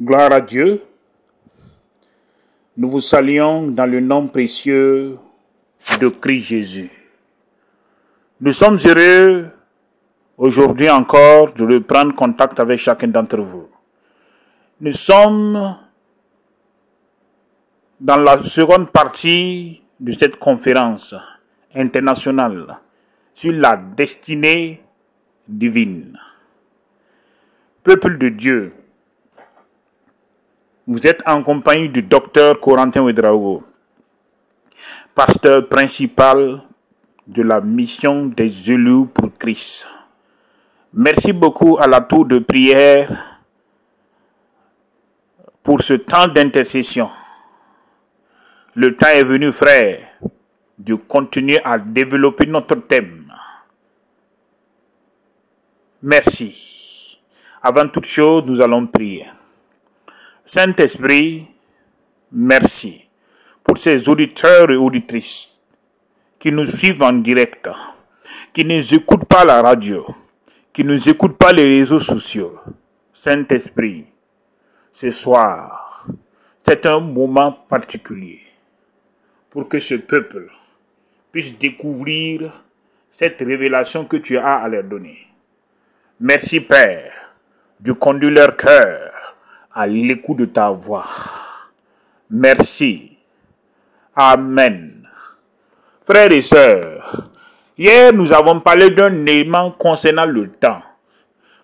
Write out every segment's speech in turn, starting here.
Gloire à Dieu. Nous vous saluons dans le nom précieux de Christ Jésus. Nous sommes heureux aujourd'hui encore de reprendre contact avec chacun d'entre vous. Nous sommes dans la seconde partie de cette conférence internationale sur la destinée divine. Peuple de Dieu, vous êtes en compagnie du docteur Corentin Ouedraogo, pasteur principal de la mission des élus pour Christ. Merci beaucoup à la tour de prière pour ce temps d'intercession. Le temps est venu, frère, de continuer à développer notre thème. Merci. Avant toute chose, nous allons prier. Saint-Esprit, merci pour ces auditeurs et auditrices qui nous suivent en direct, qui ne nous écoutent pas à la radio, qui ne nous écoutent pas les réseaux sociaux. Saint-Esprit, ce soir, c'est un moment particulier pour que ce peuple puisse découvrir cette révélation que tu as à leur donner. Merci, Père, de conduire leur cœur à l'écoute de ta voix. Merci. Amen. Frères et sœurs, hier nous avons parlé d'un élément concernant le temps.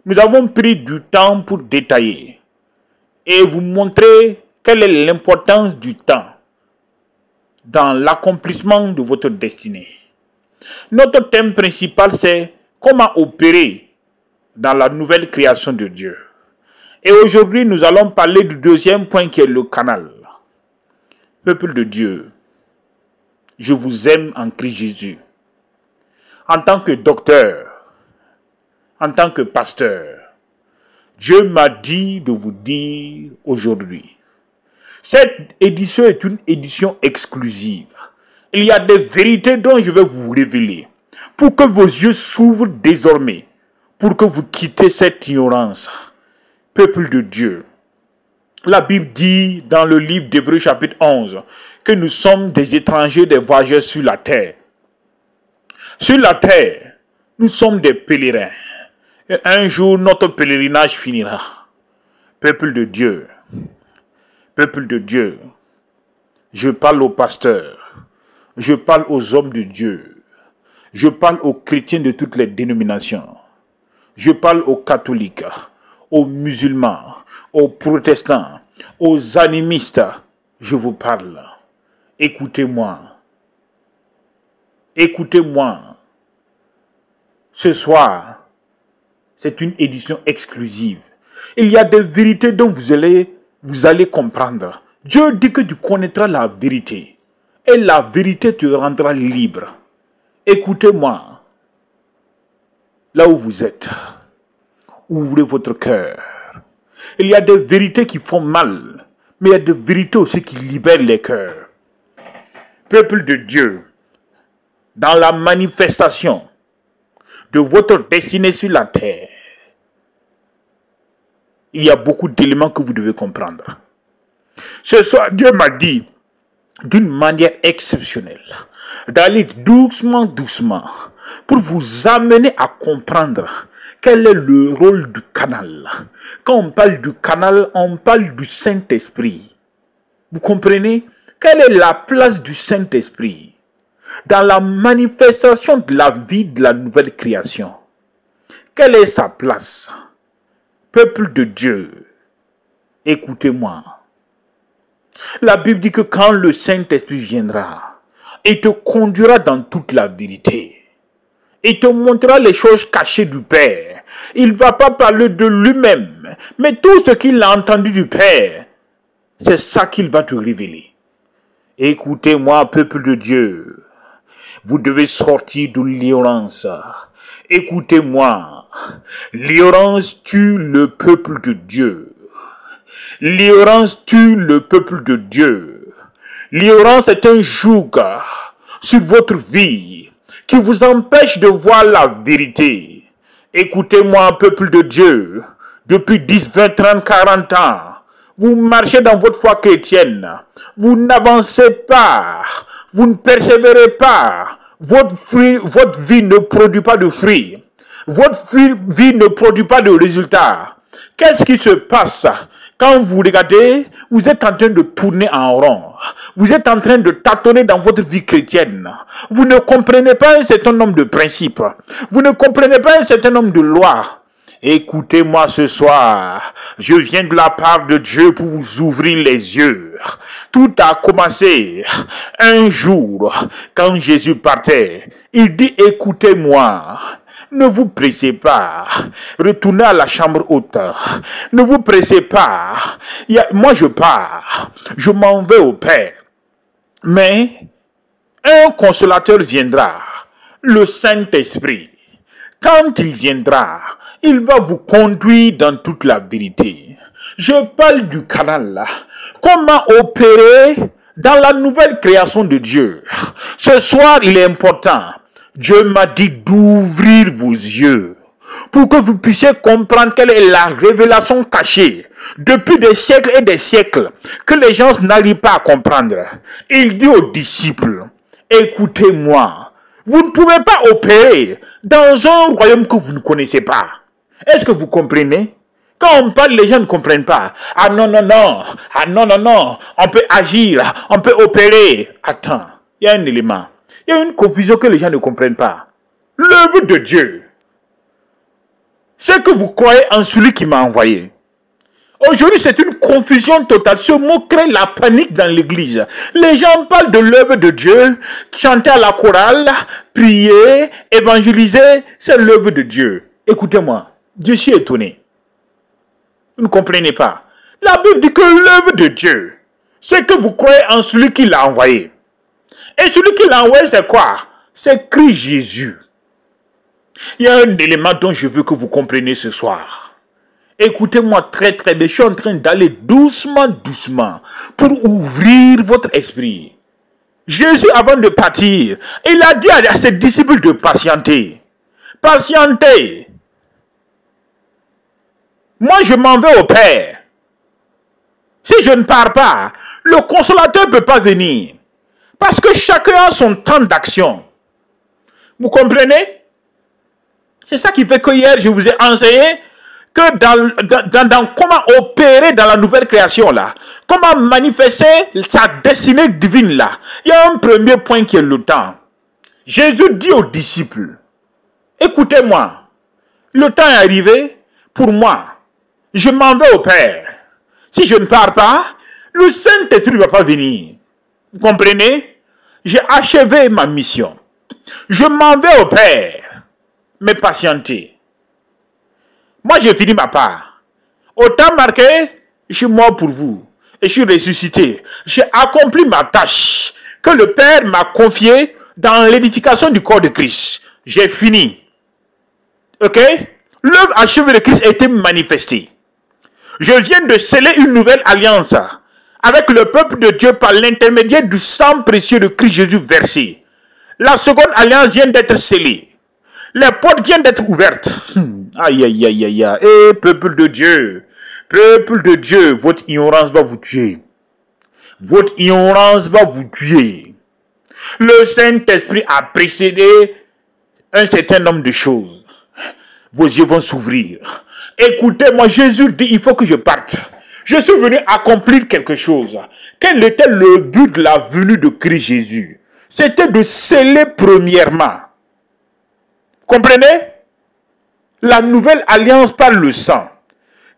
Nous avons pris du temps pour détailler et vous montrer quelle est l'importance du temps dans l'accomplissement de votre destinée. Notre thème principal, c'est comment opérer dans la nouvelle création de Dieu. Et aujourd'hui, nous allons parler du deuxième point qui est le canal. Peuple de Dieu, je vous aime en Christ Jésus. En tant que docteur, en tant que pasteur, Dieu m'a dit de vous dire aujourd'hui, cette édition est une édition exclusive. Il y a des vérités dont je vais vous révéler pour que vos yeux s'ouvrent désormais, pour que vous quittez cette ignorance. Peuple de Dieu, la Bible dit dans le livre d'Hébreux chapitre 11 que nous sommes des étrangers, des voyageurs sur la terre. Sur la terre, nous sommes des pèlerins. Et un jour, notre pèlerinage finira. Peuple de Dieu, je parle aux pasteurs, je parle aux hommes de Dieu, je parle aux chrétiens de toutes les dénominations, je parle aux catholiques, aux musulmans, aux protestants, aux animistes, je vous parle. Écoutez-moi. Écoutez-moi. Ce soir, c'est une édition exclusive. Il y a des vérités dont vous allez comprendre. Dieu dit que tu connaîtras la vérité. Et la vérité te rendra libre. Écoutez-moi. Là où vous êtes. Ouvrez votre cœur. Il y a des vérités qui font mal, mais il y a des vérités aussi qui libèrent les cœurs. Peuple de Dieu, dans la manifestation de votre destinée sur la terre, il y a beaucoup d'éléments que vous devez comprendre. Ce soir, Dieu m'a dit, d'une manière exceptionnelle, d'aller doucement, pour vous amener à comprendre quel est le rôle du canal. Quand on parle du canal, on parle du Saint-Esprit. Vous comprenez? Quelle est la place du Saint-Esprit dans la manifestation de la vie de la nouvelle création? Quelle est sa place? Peuple de Dieu, écoutez-moi. La Bible dit que quand le Saint-Esprit viendra, il te conduira dans toute la vérité. Il te montrera les choses cachées du Père. Il ne va pas parler de lui-même, mais tout ce qu'il a entendu du Père, c'est ça qu'il va te révéler. Écoutez-moi, peuple de Dieu. Vous devez sortir de l'ignorance. Écoutez-moi. L'ignorance tue le peuple de Dieu. L'ignorance tue le peuple de Dieu. L'ignorance est un joug sur votre vie qui vous empêche de voir la vérité. Écoutez-moi, peuple de Dieu. Depuis 10, 20, 30, 40 ans, Vous marchez dans votre foi chrétienne. Vous n'avancez pas. Vous ne persévérez pas. Votre vie ne produit pas de fruits. Votre vie ne produit pas de résultats. Qu'est-ce qui se passe quand vous regardez? Vous êtes en train de tourner en rond. Vous êtes en train de tâtonner dans votre vie chrétienne. Vous ne comprenez pas un certain nombre de principes. Vous ne comprenez pas un certain nombre de lois. Écoutez-moi ce soir, je viens de la part de Dieu pour vous ouvrir les yeux. Tout a commencé un jour quand Jésus partait. Il dit, écoutez-moi, ne vous pressez pas, retournez à la chambre haute, ne vous pressez pas, moi je pars, je m'en vais au Père, mais un consolateur viendra, le Saint-Esprit. Quand il viendra, il va vous conduire dans toute la vérité. Je parle du canal là. Comment opérer dans la nouvelle création de Dieu? Ce soir, il est important. Dieu m'a dit d'ouvrir vos yeux pour que vous puissiez comprendre quelle est la révélation cachée depuis des siècles et des siècles que les gens n'arrivent pas à comprendre. Il dit aux disciples, écoutez-moi. Vous ne pouvez pas opérer dans un royaume que vous ne connaissez pas. Est-ce que vous comprenez? Quand on parle, les gens ne comprennent pas. Ah non, non, non. Ah non, non, non. On peut agir. On peut opérer. Attends. Il y a un élément. Il y a une confusion que les gens ne comprennent pas. L'œuvre de Dieu, c'est que vous croyez en celui qui m'a envoyé. Aujourd'hui, c'est une confusion totale. Ce mot crée la panique dans l'église. Les gens parlent de l'œuvre de Dieu, chanter à la chorale, prier, évangéliser, c'est l'œuvre de Dieu. Écoutez-moi, je suis étonné. Vous ne comprenez pas. La Bible dit que l'œuvre de Dieu, c'est que vous croyez en celui qui l'a envoyé. Et celui qui l'a envoyé, c'est quoi? C'est Christ Jésus. Il y a un élément dont je veux que vous compreniez ce soir. Écoutez-moi très très bien, je suis en train d'aller doucement pour ouvrir votre esprit. Jésus, avant de partir, il a dit à ses disciples de patienter. Patientez. Moi, je m'en vais au Père. Si je ne pars pas, le consolateur ne peut pas venir. Parce que chacun a son temps d'action. Vous comprenez? C'est ça qui fait que hier, je vous ai enseigné que dans comment opérer dans la nouvelle création là, comment manifester sa destinée divine là, il y a un premier point qui est le temps. Jésus dit aux disciples, écoutez-moi, le temps est arrivé pour moi, je m'en vais au Père. Si je ne pars pas, le Saint-Esprit ne va pas venir. Vous comprenez? J'ai achevé ma mission. Je m'en vais au Père, mais patientez. Moi, j'ai fini ma part. Au temps marqué, je suis mort pour vous. Et je suis ressuscité. J'ai accompli ma tâche que le Père m'a confiée dans l'édification du corps de Christ. J'ai fini. Ok? L'œuvre achevée de Christ a été manifestée. Je viens de sceller une nouvelle alliance avec le peuple de Dieu par l'intermédiaire du sang précieux de Christ Jésus versé. La seconde alliance vient d'être scellée. Les portes viennent d'être ouvertes. Aïe, aïe, aïe, aïe, aïe. Eh, peuple de Dieu, votre ignorance va vous tuer. Votre ignorance va vous tuer. Le Saint-Esprit a précédé un certain nombre de choses. Vos yeux vont s'ouvrir. Écoutez-moi, Jésus dit, il faut que je parte. Je suis venu accomplir quelque chose. Quel était le but de la venue de Christ Jésus? C'était de sceller premièrement. Comprenez? La nouvelle alliance par le sang.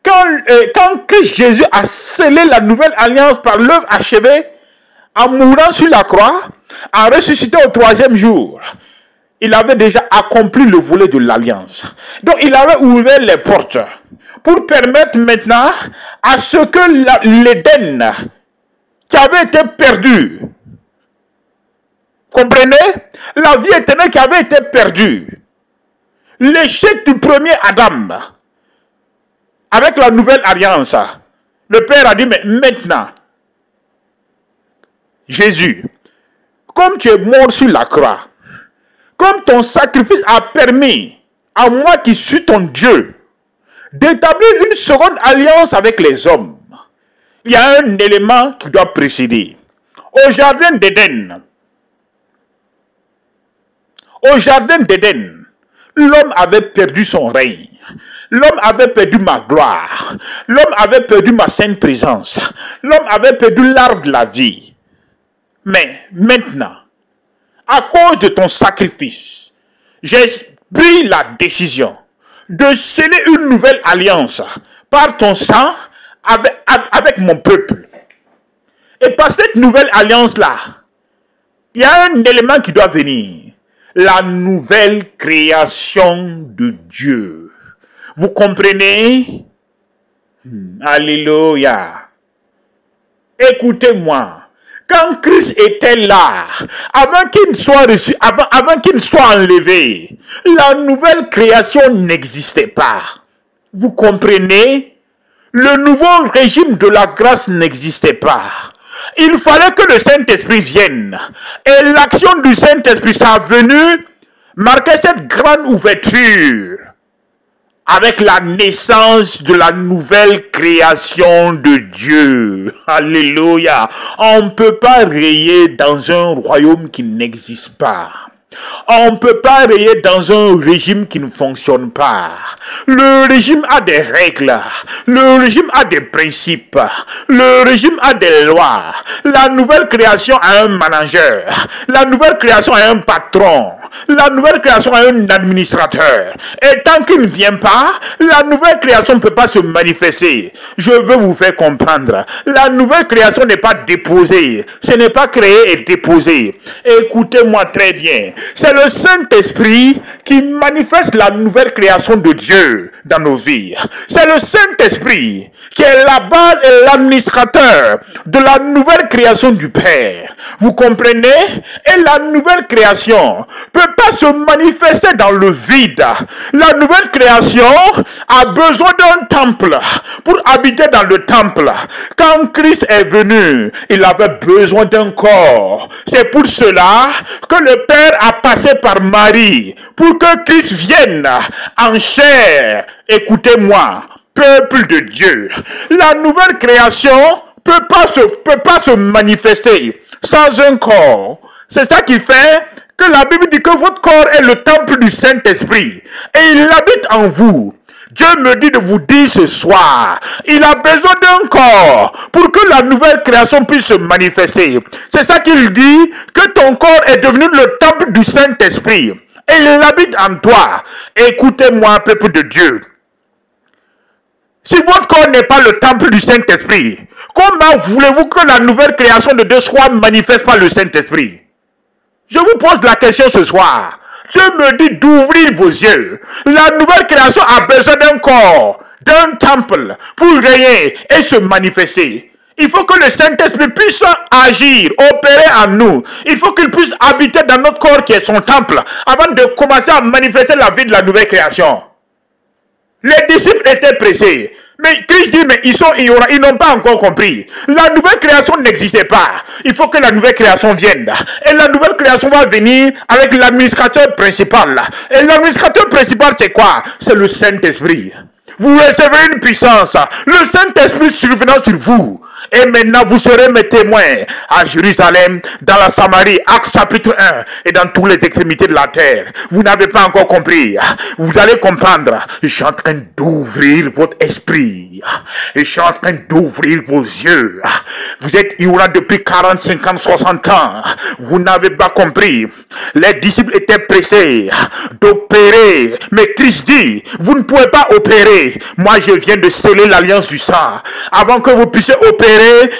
Quand Christ Jésus a scellé la nouvelle alliance par l'œuvre achevée, en mourant sur la croix, en ressuscitant au troisième jour, il avait déjà accompli le volet de l'alliance. Donc il avait ouvert les portes pour permettre maintenant à ce que l'Éden qui avait été perdu, comprenez? La vie éternelle qui avait été perdue, l'échec du premier Adam, avec la nouvelle alliance, le Père a dit, mais maintenant, Jésus, comme tu es mort sur la croix, comme ton sacrifice a permis à moi qui suis ton Dieu d'établir une seconde alliance avec les hommes, il y a un élément qui doit précéder. Au jardin d'Éden, l'homme avait perdu son règne. L'homme avait perdu ma gloire. L'homme avait perdu ma sainte présence. L'homme avait perdu l'arbre de la vie. Mais maintenant, à cause de ton sacrifice, j'ai pris la décision de sceller une nouvelle alliance par ton sang avec mon peuple. Et par cette nouvelle alliance-là, il y a un élément qui doit venir. La nouvelle création de Dieu. Vous comprenez? Alléluia. Écoutez-moi. Quand Christ était là, avant qu'il soit reçu, avant qu'il soit enlevé, la nouvelle création n'existait pas. Vous comprenez? Le nouveau régime de la grâce n'existait pas. Il fallait que le Saint-Esprit vienne. Et l'action du Saint-Esprit, sa venue, marquait cette grande ouverture avec la naissance de la nouvelle création de Dieu. Alléluia. On ne peut pas rayer dans un royaume qui n'existe pas. On ne peut pas rayer dans un régime qui ne fonctionne pas. Le régime a des règles. Le régime a des principes. Le régime a des lois. La nouvelle création a un manager. La nouvelle création a un patron. La nouvelle création a un administrateur. Et tant qu'il ne vient pas, la nouvelle création ne peut pas se manifester. Je veux vous faire comprendre. La nouvelle création n'est pas déposée. Ce n'est pas créé et déposé. Écoutez-moi très bien. C'est le Saint-Esprit qui manifeste la nouvelle création de Dieu dans nos vies. C'est le Saint-Esprit qui est la base et l'administrateur de la nouvelle création du Père. Vous comprenez? Et la nouvelle création peut pas se manifester dans le vide. La nouvelle création a besoin d'un temple pour habiter dans le temple. Quand Christ est venu, il avait besoin d'un corps. C'est pour cela que le Père a passé par Marie pour que Christ vienne en chair. Écoutez-moi, peuple de Dieu. La nouvelle création peut pas se manifester sans un corps. C'est ça qui fait que la Bible dit que votre corps est le temple du Saint-Esprit et il habite en vous. Dieu me dit de vous dire ce soir, il a besoin d'un corps pour que la nouvelle création puisse se manifester. C'est ça qu'il dit, que ton corps est devenu le temple du Saint-Esprit et il habite en toi. Écoutez-moi, peuple de Dieu. Si votre corps n'est pas le temple du Saint-Esprit, comment voulez-vous que la nouvelle création de Dieu soit manifeste par le Saint-Esprit? Je vous pose la question ce soir. Dieu me dit d'ouvrir vos yeux. La nouvelle création a besoin d'un corps, d'un temple, pour régner et se manifester. Il faut que le Saint-Esprit puisse agir, opérer en nous. Il faut qu'il puisse habiter dans notre corps qui est son temple, avant de commencer à manifester la vie de la nouvelle création. Les disciples étaient pressés. Mais Christ dit, mais ils n'ont pas encore compris. La nouvelle création n'existait pas. Il faut que la nouvelle création vienne. Et la nouvelle création va venir avec l'administrateur principal. Et l'administrateur principal, c'est quoi? C'est le Saint-Esprit. Vous recevez une puissance. Le Saint-Esprit survenant sur vous. Et maintenant, vous serez mes témoins à Jérusalem, dans la Samarie, Actes chapitre 1, et dans toutes les extrémités de la terre. Vous n'avez pas encore compris. Vous allez comprendre. Je suis en train d'ouvrir votre esprit. Je suis en train d'ouvrir vos yeux. Vous êtes ignorants depuis 40, 50, 60 ans. Vous n'avez pas compris. Les disciples étaient pressés d'opérer. Mais Christ dit, vous ne pouvez pas opérer. Moi, je viens de sceller l'alliance du sang. Avant que vous puissiez opérer,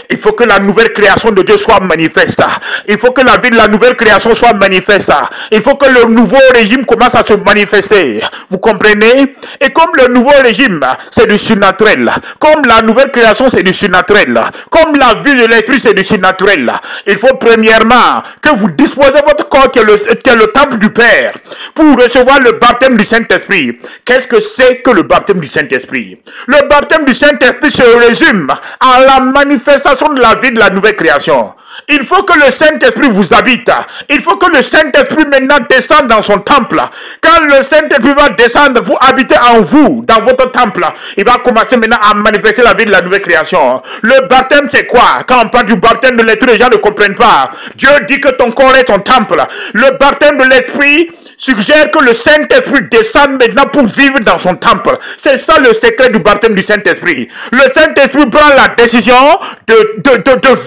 il faut que la nouvelle création de Dieu soit manifeste. Il faut que la vie de la nouvelle création soit manifeste. Il faut que le nouveau régime commence à se manifester. Vous comprenez? Et comme le nouveau régime, c'est du surnaturel. Comme la nouvelle création, c'est du surnaturel. Comme la vie de l'esprit, c'est du surnaturel. Il faut premièrement que vous disposez votre corps qui est le temple du Père pour recevoir le baptême du Saint-Esprit. Qu'est-ce que c'est que le baptême du du Saint-Esprit. Le baptême du Saint-Esprit se résume à la manifestation de la vie de la nouvelle création. Il faut que le Saint-Esprit vous habite. Il faut que le Saint-Esprit maintenant descende dans son temple. Quand le Saint-Esprit va descendre pour habiter en vous, dans votre temple, il va commencer maintenant à manifester la vie de la nouvelle création. Le baptême, c'est quoi? Quand on parle du baptême de l'Esprit, les gens ne comprennent pas. Dieu dit que ton corps est ton temple. Le baptême de l'Esprit suggère que le Saint-Esprit descende maintenant pour vivre dans son temple. C'est ça le secret du baptême du Saint-Esprit. Le Saint-Esprit prend la décision de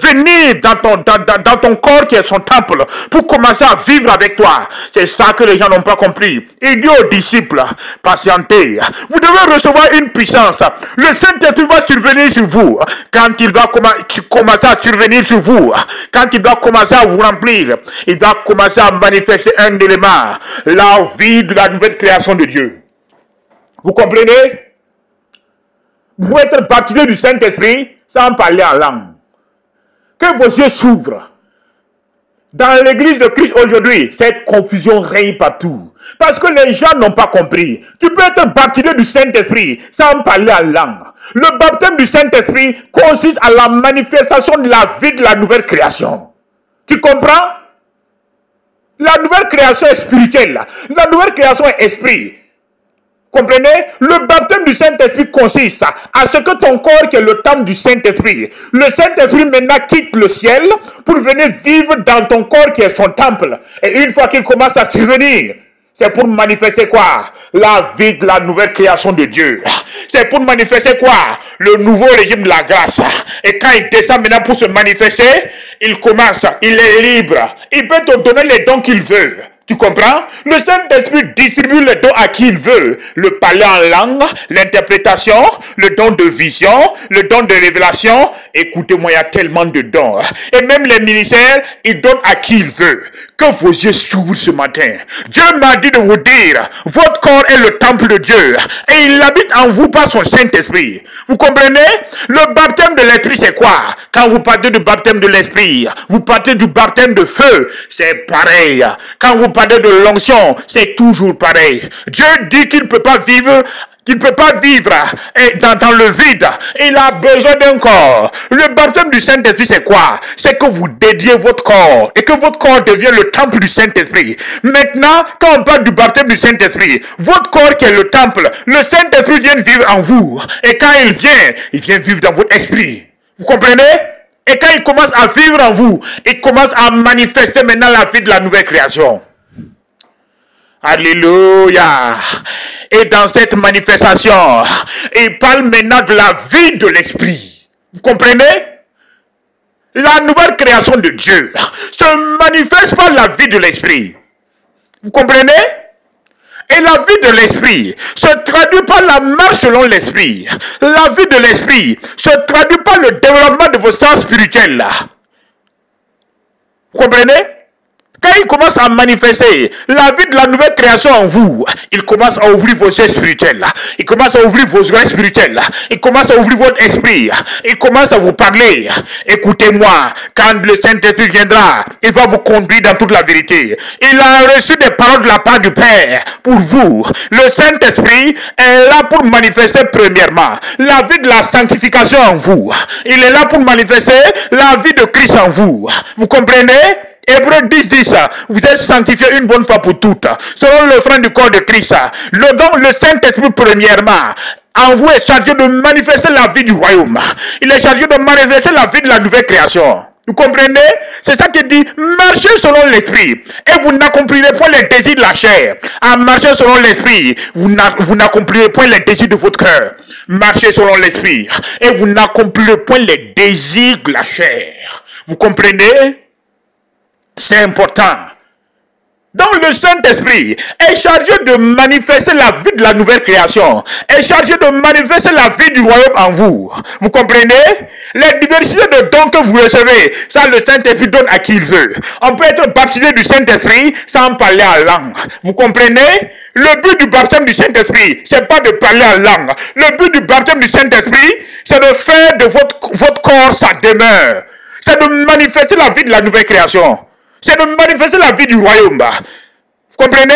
venir dans ton corps qui est son temple pour commencer à vivre avec toi. C'est ça que les gens n'ont pas compris. Il dit aux disciples, patientez. Vous devez recevoir une puissance. Le Saint-Esprit va survenir sur vous. Quand il va commencer à survenir sur vous, quand il va commencer à vous remplir, il va commencer à manifester un élément. La vie de la nouvelle création de Dieu. Vous comprenez? Vous êtes baptisé du Saint-Esprit sans parler en langue. Que vos yeux s'ouvrent. Dans l'église de Christ aujourd'hui, cette confusion règne partout. Parce que les gens n'ont pas compris. Tu peux être baptisé du Saint-Esprit sans parler en langue. Le baptême du Saint-Esprit consiste à la manifestation de la vie de la nouvelle création. Tu comprends? La nouvelle création est spirituelle. La nouvelle création est esprit. Comprenez? Le baptême du Saint-Esprit consiste à ce que ton corps, qui est le temple du Saint-Esprit, le Saint-Esprit maintenant quitte le ciel pour venir vivre dans ton corps qui est son temple. Et une fois qu'il commence à survenir, c'est pour manifester quoi? La vie de la nouvelle création de Dieu. C'est pour manifester quoi? Le nouveau régime de la grâce. Et quand il descend maintenant pour se manifester, il commence, il est libre. Il peut te donner les dons qu'il veut. Tu comprends? Le Saint-Esprit distribue les dons à qui il veut. Le parler en langue, l'interprétation, le don de vision, le don de révélation. Écoutez-moi, il y a tellement de dons. Et même les ministères, il donne à qui il veut. Que vos yeux s'ouvrent ce matin. Dieu m'a dit de vous dire, votre corps est le temple de Dieu. Et il habite en vous par son Saint-Esprit. Vous comprenez? Le baptême de l'Esprit, c'est quoi? Quand vous parlez du baptême de l'Esprit, vous parlez du baptême de feu, c'est pareil. Quand vous parlez de l'onction, c'est toujours pareil. Dieu dit qu'il ne peut pas vivre dans le vide. Il a besoin d'un corps. Le baptême du Saint-Esprit, c'est quoi? C'est que vous dédiez votre corps et que votre corps devient le temple du Saint-Esprit. Maintenant, quand on parle du baptême du Saint-Esprit, votre corps qui est le temple, le Saint-Esprit vient vivre en vous. Et quand il vient vivre dans votre esprit. Vous comprenez? Et quand il commence à vivre en vous, il commence à manifester maintenant la vie de la nouvelle création. Alléluia. Et dans cette manifestation, il parle maintenant de la vie de l'esprit. Vous comprenez? La nouvelle création de Dieu se manifeste par la vie de l'esprit. Vous comprenez? Et la vie de l'esprit se traduit par la marche selon l'esprit. La vie de l'esprit se traduit par le développement de vos sens spirituels. Vous comprenez? Quand il commence à manifester la vie de la nouvelle création en vous, il commence à ouvrir vos yeux spirituels. Il commence à ouvrir vos oreilles spirituelles. Il commence à ouvrir votre esprit. Il commence à vous parler. Écoutez-moi, quand le Saint-Esprit viendra, il va vous conduire dans toute la vérité. Il a reçu des paroles de la part du Père pour vous. Le Saint-Esprit est là pour manifester premièrement la vie de la sanctification en vous. Il est là pour manifester la vie de Christ en vous. Vous comprenez? Hébreux 10, vous êtes sanctifiés une bonne fois pour toutes, selon le front du corps de Christ. Le Saint-Esprit premièrement, en vous est chargé de manifester la vie du royaume. Il est chargé de manifester la vie de la nouvelle création. Vous comprenez? C'est ça qui dit, marchez selon l'esprit, et vous n'accomplirez point les désirs de la chair. En marchant selon l'esprit, vous n'accomplirez point les désirs de votre cœur. Marchez selon l'esprit, et vous n'accomplirez point les désirs de la chair. Vous comprenez? C'est important. Donc le Saint-Esprit est chargé de manifester la vie de la nouvelle création, est chargé de manifester la vie du royaume en vous. Vous comprenez? Les diversités de dons que vous recevez, ça le Saint-Esprit donne à qui il veut. On peut être baptisé du Saint-Esprit sans parler en langue. Vous comprenez? Le but du baptême du Saint-Esprit, c'est pas de parler en langue. Le but du baptême du Saint-Esprit, c'est de faire de votre corps sa demeure. C'est de manifester la vie de la nouvelle création. C'est de manifester la vie du royaume. Vous comprenez?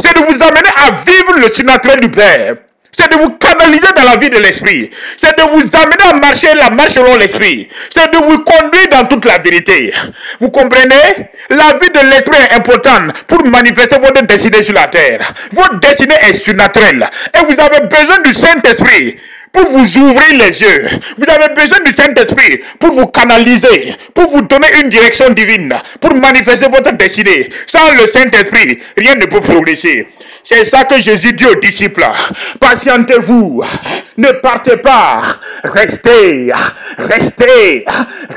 C'est de vous amener à vivre le surnaturel du Père. C'est de vous canaliser dans la vie de l'esprit. C'est de vous amener à marcher la marche selon l'esprit. C'est de vous conduire dans toute la vérité. Vous comprenez? La vie de l'esprit est importante pour manifester votre destinée sur la terre. Votre destinée est surnaturelle. Et vous avez besoin du Saint-Esprit pour vous ouvrir les yeux. Vous avez besoin du Saint-Esprit pour vous canaliser, pour vous donner une direction divine, pour manifester votre destinée. Sans le Saint-Esprit, rien ne peut progresser. C'est ça que Jésus dit aux disciples. Patientez-vous, ne partez pas, restez, restez,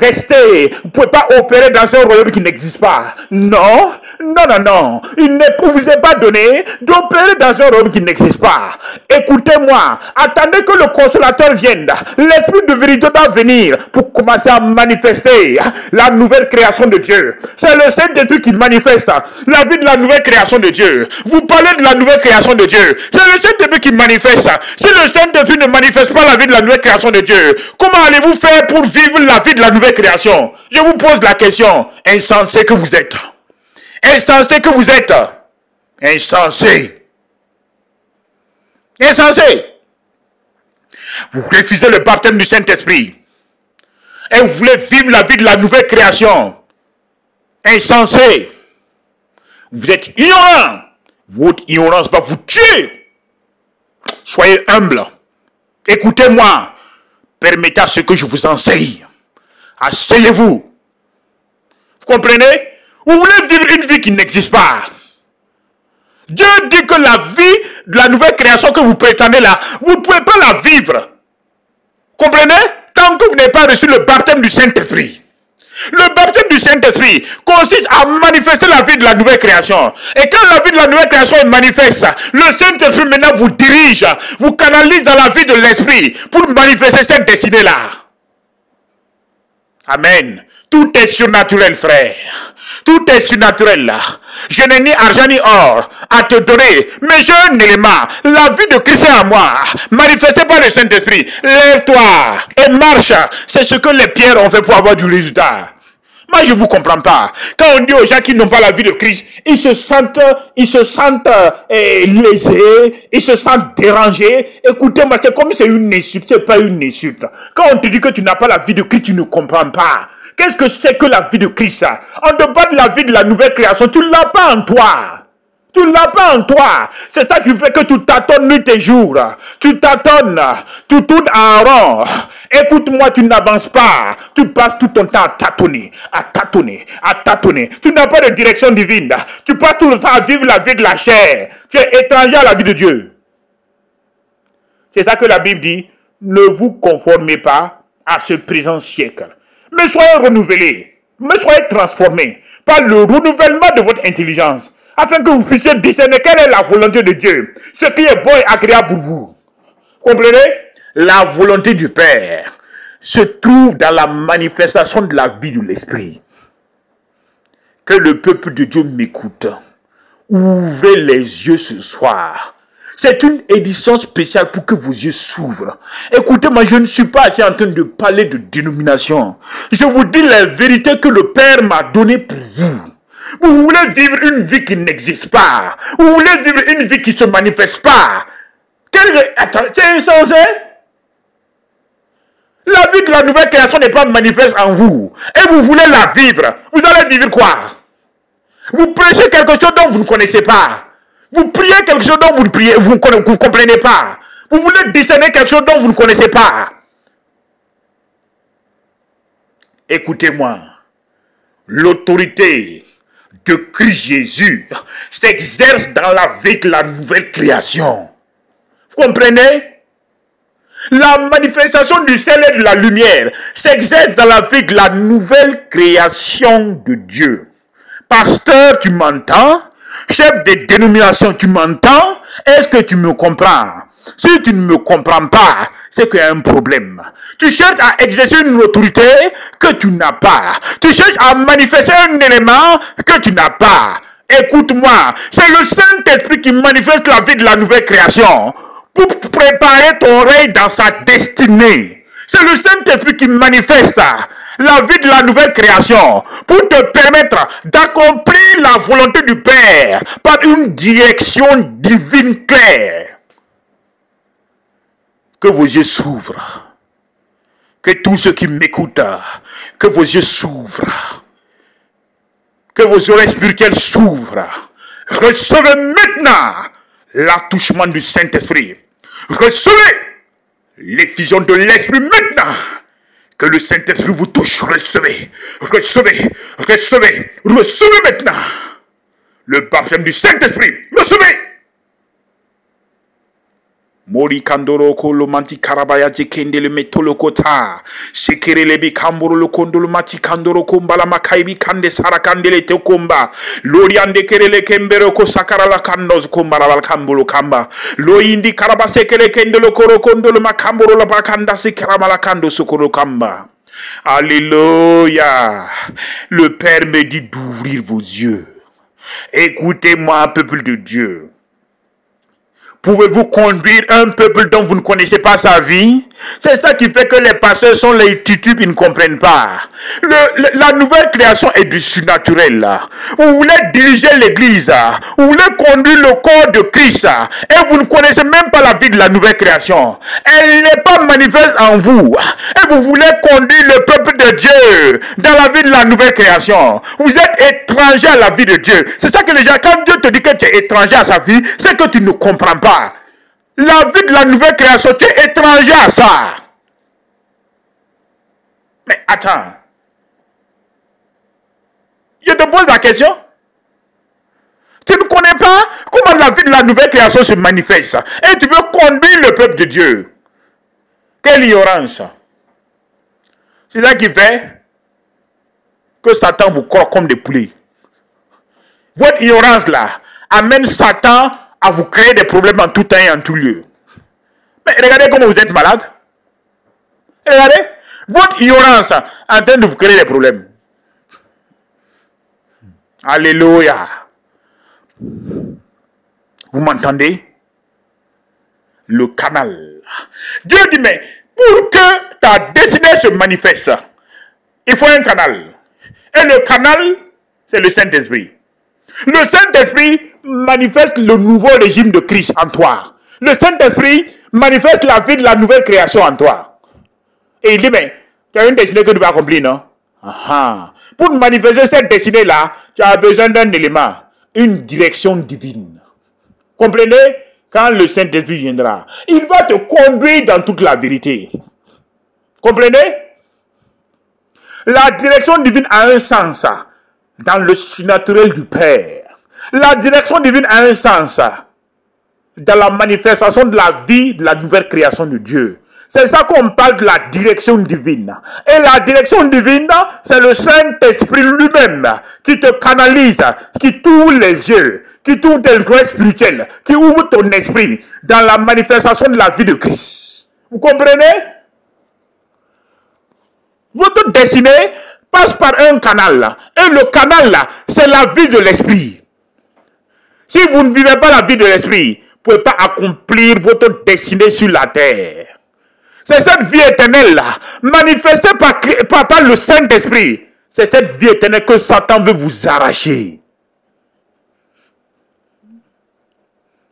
restez. Vous ne pouvez pas opérer dans un royaume qui n'existe pas. Non, non, non, non. Il ne vous est pas donné d'opérer dans un royaume qui n'existe pas. Écoutez-moi, attendez que le consolateur vienne. L'esprit de vérité doit venir pour commencer à manifester la nouvelle création de Dieu. C'est le Saint-Esprit qui manifeste la vie de la nouvelle création de Dieu. Vous parlez de la nouvelle création de Dieu. C'est le Saint-Esprit qui manifeste. Si le Saint-Esprit ne manifeste pas la vie de la nouvelle création de Dieu, comment allez-vous faire pour vivre la vie de la nouvelle création? Je vous pose la question. Insensé que vous êtes. Insensé que vous êtes. Insensé. Insensé. Vous refusez le baptême du Saint-Esprit. Et vous voulez vivre la vie de la nouvelle création. Insensé. Vous êtes ignorant. Votre ignorance va vous tuer. Soyez humble. Écoutez-moi. Permettez à ce que je vous enseigne. Asseyez-vous. Vous comprenez? Vous voulez vivre une vie qui n'existe pas. Dieu dit que la vie de la nouvelle création que vous prétendez là, vous ne pouvez pas la vivre. Comprenez? Tant que vous n'avez pas reçu le baptême du Saint-Esprit. Le baptême du Saint-Esprit consiste à manifester la vie de la nouvelle création. Et quand la vie de la nouvelle création est manifeste, le Saint-Esprit maintenant vous dirige, vous canalise dans la vie de l'Esprit pour manifester cette destinée-là. Amen. Tout est surnaturel, frère. Tout est surnaturel là. Je n'ai ni argent ni or à te donner, mais j'ai un élément. La vie de Christ est en moi. Manifesté par le Saint-Esprit. Lève-toi et marche. C'est ce que les pierres ont fait pour avoir du résultat. Moi, je ne vous comprends pas. Quand on dit aux gens qui n'ont pas la vie de Christ, ils se sentent lésés, ils se sentent dérangés. Écoutez-moi, c'est comme si c'est une insulte, c'est pas une insulte. Quand on te dit que tu n'as pas la vie de Christ, tu ne comprends pas. Qu'est-ce que c'est que la vie de Christ? On te parle de la vie de la nouvelle création. Tu ne l'as pas en toi. Tu ne l'as pas en toi. C'est ça qui fait que tu tâtonnes nuit et jour. Tu tâtonnes. Tu tournes en rond. Écoute-moi, tu n'avances pas. Tu passes tout ton temps à tâtonner. À tâtonner. À tâtonner. Tu n'as pas de direction divine. Tu passes tout le temps à vivre la vie de la chair. Tu es étranger à la vie de Dieu. C'est ça que la Bible dit. Ne vous conformez pas à ce présent siècle. Mais soyez renouvelés, mais soyez transformés par le renouvellement de votre intelligence, afin que vous puissiez discerner quelle est la volonté de Dieu, ce qui est bon et agréable pour vous. Comprenez? La volonté du Père se trouve dans la manifestation de la vie de l'Esprit. Que le peuple de Dieu m'écoute. Ouvrez les yeux ce soir. C'est une édition spéciale pour que vos yeux s'ouvrent. Écoutez-moi, je ne suis pas assez en train de parler de dénomination. Je vous dis la vérité que le Père m'a donnée pour vous. Vous voulez vivre une vie qui n'existe pas. Vous voulez vivre une vie qui ne se manifeste pas. Attends, c'est insensé. La vie de la nouvelle création n'est pas manifeste en vous. Et vous voulez la vivre. Vous allez vivre quoi? Vous prêchez quelque chose dont vous ne connaissez pas. Vous priez quelque chose dont vous ne comprenez pas. Vous voulez discerner quelque chose dont vous ne connaissez pas. Écoutez-moi. L'autorité de Christ Jésus s'exerce dans la vie de la nouvelle création. Vous comprenez? La manifestation du ciel et de la lumière s'exerce dans la vie de la nouvelle création de Dieu. Pasteur, tu m'entends? Chef de dénomination, tu m'entends? Est-ce que tu me comprends? Si tu ne me comprends pas, c'est qu'il y a un problème. Tu cherches à exercer une autorité que tu n'as pas. Tu cherches à manifester un élément que tu n'as pas. Écoute-moi, c'est le Saint-Esprit qui manifeste la vie de la nouvelle création pour préparer ton règne dans sa destinée. C'est le Saint-Esprit qui manifeste la vie de la nouvelle création pour te permettre d'accomplir la volonté du Père par une direction divine claire. que vos yeux s'ouvrent. Que tous ceux qui m'écoutent, que vos yeux s'ouvrent. Que vos oreilles spirituelles s'ouvrent. Recevez maintenant l'attouchement du Saint-Esprit. Recevez l'effusion de l'Esprit maintenant. Que le Saint-Esprit vous touche. Recevez, recevez, recevez, recevez maintenant le baptême du Saint-Esprit. Recevez. Mori kandoro kolo manti karabaya jekende le metolo kota sekere lebi kamboro lo kondolo mati kandoro kombala makaibi kande sarakande le tekomba lori ande kerele kembero ko sakara la kandos kombara la kambolo kamba lo indi karaba sekele kendelo koro kondolo makamboro la bakanda sekara la kando sokoro kamba. Alléluia. Le Père me dit d'ouvrir vos yeux. Écoutez-moi, peuple de Dieu. Pouvez-vous conduire un peuple dont vous ne connaissez pas sa vie? C'est ça qui fait que les pasteurs sont les titubes, ils ne comprennent pas. La nouvelle création est du surnaturel. Vous voulez diriger l'église, vous voulez conduire le corps de Christ, et vous ne connaissez même pas la vie de la nouvelle création. Elle n'est pas manifeste en vous. Et vous voulez conduire le peuple de Dieu dans la vie de la nouvelle création. Vous êtes étranger à la vie de Dieu. C'est ça que les gens, quand Dieu te dit que tu es étranger à sa vie, c'est que tu ne comprends pas. La vie de la nouvelle création, tu es étranger à ça. Mais attends. Je te pose la question. Tu ne connais pas comment la vie de la nouvelle création se manifeste. Et tu veux conduire le peuple de Dieu. Quelle ignorance. C'est ça qui fait que Satan vous croit comme des poulets. Votre ignorance là amène Satan à vous créer des problèmes en tout temps et en tout lieu. Mais regardez comment vous êtes malade. Regardez. Votre ignorance est en train de vous créer des problèmes. Alléluia. Vous m'entendez? Le canal. Dieu dit, mais pour que ta destinée se manifeste, il faut un canal. Et le canal, c'est le Saint-Esprit. Le Saint-Esprit manifeste le nouveau régime de Christ en toi. Le Saint-Esprit manifeste la vie de la nouvelle création en toi. Et il dit, mais tu as une destinée que tu vas accomplir, non? Aha. Pour manifester cette destinée-là, tu as besoin d'un élément, une direction divine. Comprenez? Quand le Saint-Esprit viendra, il va te conduire dans toute la vérité. Comprenez? La direction divine a un sens dans le surnaturel du Père. La direction divine a un sens dans la manifestation de la vie de la nouvelle création de Dieu. C'est ça qu'on parle de la direction divine. Et la direction divine, c'est le Saint-Esprit lui-même qui te canalise, qui t'ouvre les yeux, qui t'ouvre tes oreilles spirituelles, qui ouvre ton esprit dans la manifestation de la vie de Christ. Vous comprenez? Votre destinée passe par un canal. Et le canal, c'est la vie de l'esprit. Si vous ne vivez pas la vie de l'esprit, vous ne pouvez pas accomplir votre destinée sur la terre. C'est cette vie éternelle-là, manifestée par le Saint-Esprit. C'est cette vie éternelle que Satan veut vous arracher.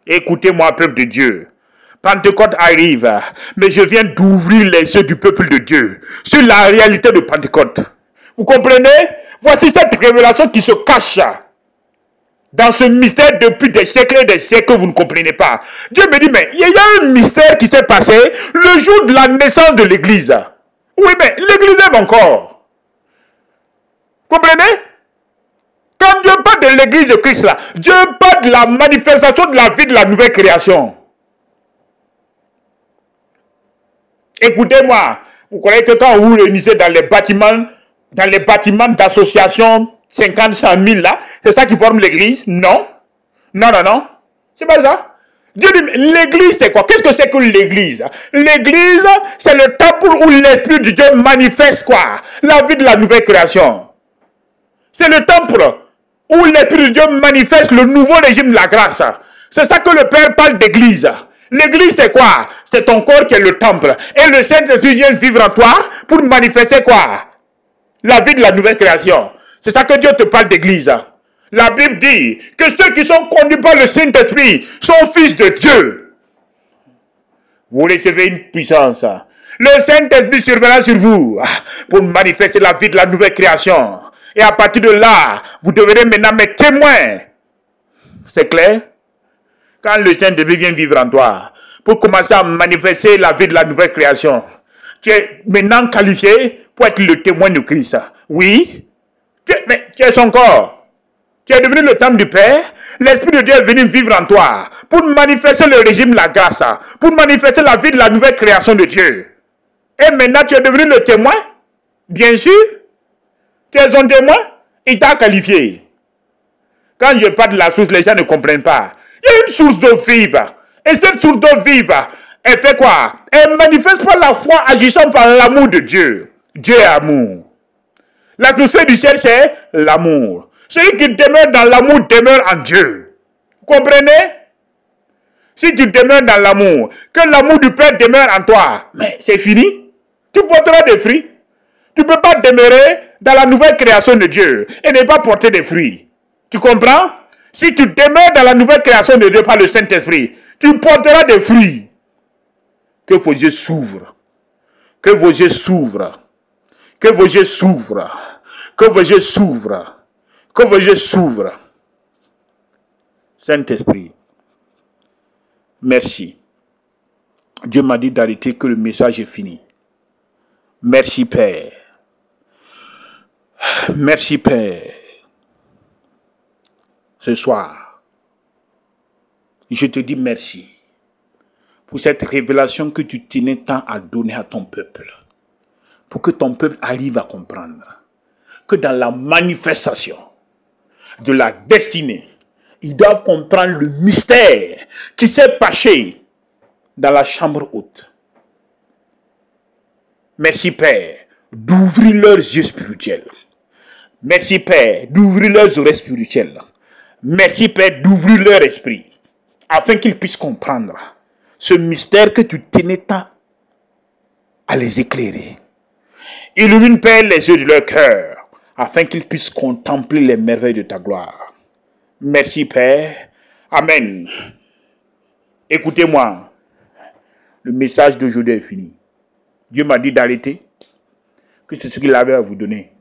Écoutez-moi, peuple de Dieu. Pentecôte arrive, mais je viens d'ouvrir les yeux du peuple de Dieu sur la réalité de Pentecôte. Vous comprenez? Voici cette révélation qui se cache dans ce mystère depuis des siècles et des siècles que vous ne comprenez pas. Dieu me dit, mais il y a un mystère qui s'est passé le jour de la naissance de l'église. Oui, mais l'église aime encore. Comprenez? Quand Dieu parle de l'église de Christ là, Dieu parle de la manifestation de la vie de la nouvelle création. Écoutez-moi, vous croyez que quand vous réunissez dans les bâtiments d'association 50, 100 000 là, c'est ça qui forme l'église? Non. Non, non, non. C'est pas ça. Dieu dit, l'église c'est quoi? Qu'est-ce que c'est que l'église? L'église, c'est le temple où l'Esprit de Dieu manifeste quoi? La vie de la nouvelle création. C'est le temple où l'Esprit de Dieu manifeste le nouveau régime de la grâce. C'est ça que le Père parle d'église. L'église c'est quoi? C'est ton corps qui est le temple. Et le Saint-Esprit vient vivre en toi pour manifester quoi? La vie de la nouvelle création. C'est ça que Dieu te parle d'église. La Bible dit que ceux qui sont conduits par le Saint-Esprit sont fils de Dieu. Vous recevez une puissance. Le Saint-Esprit surviendra sur vous pour manifester la vie de la nouvelle création. Et à partir de là, vous devenez maintenant mes témoins. C'est clair? Quand le Saint-Esprit vient vivre en toi, pour commencer à manifester la vie de la nouvelle création, tu es maintenant qualifié pour être le témoin de Christ. Oui, mais tu es son corps. Tu es devenu le temple du Père. L'Esprit de Dieu est venu vivre en toi pour manifester le régime de la grâce, pour manifester la vie de la nouvelle création de Dieu. Et maintenant, tu es devenu le témoin. Bien sûr, tu es son témoin. Il t'a qualifié. Quand je parle de la source, les gens ne comprennent pas. Il y a une source d'eau vive. Et cette source d'eau vive, elle fait quoi? Elle manifeste par la foi agissant par l'amour de Dieu. Dieu est amour. La clé du ciel, c'est l'amour. Celui qui demeure dans l'amour demeure en Dieu. Vous comprenez? Si tu demeures dans l'amour, que l'amour du Père demeure en toi, mais c'est fini. Tu porteras des fruits. Tu ne peux pas demeurer dans la nouvelle création de Dieu et ne pas porter des fruits. Tu comprends? Si tu demeures dans la nouvelle création de Dieu par le Saint-Esprit, tu porteras des fruits. Que vos yeux s'ouvrent. Que vos yeux s'ouvrent. Que vos yeux s'ouvrent. Que vos yeux s'ouvrent. Que vos yeux s'ouvrent. Saint-Esprit, merci. Dieu m'a dit d'arrêter que le message est fini. Merci Père. Merci Père. Ce soir, je te dis merci pour cette révélation que tu tenais tant à donner à ton peuple. Pour que ton peuple arrive à comprendre que dans la manifestation de la destinée, ils doivent comprendre le mystère qui s'est caché dans la chambre haute. Merci Père d'ouvrir leurs yeux spirituels. Merci Père d'ouvrir leurs oreilles spirituelles. Merci Père d'ouvrir leur esprit afin qu'ils puissent comprendre ce mystère que tu tenais tant à les éclairer. Illumine Père les yeux de leur cœur afin qu'ils puissent contempler les merveilles de ta gloire. Merci Père. Amen. Écoutez-moi. Le message d'aujourd'hui est fini. Dieu m'a dit d'arrêter. Que c'est ce qu'il avait à vous donner.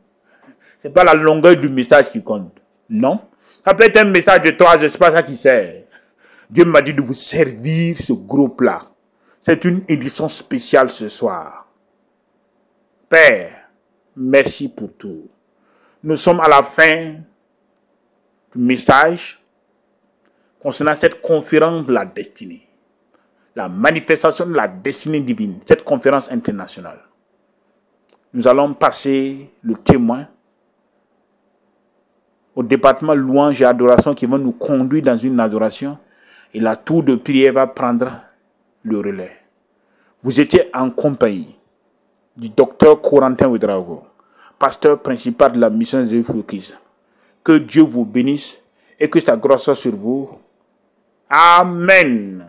Ce n'est pas la longueur du message qui compte. Non. Ça peut être un message de 3 heures, c'est pas ça qui sert. Dieu m'a dit de vous servir ce gros plat. C'est une édition spéciale ce soir. Père, merci pour tout. Nous sommes à la fin du message concernant cette conférence de la destinée. La manifestation de la destinée divine, cette conférence internationale. Nous allons passer le témoin au département louange et adoration qui va nous conduire dans une adoration et la tour de prière va prendre le relais. Vous étiez en compagnie du docteur Corentin Ouedraogo, pasteur principal de la mission de Jésus-Christ. Que Dieu vous bénisse et que sa grâce soit sur vous. Amen.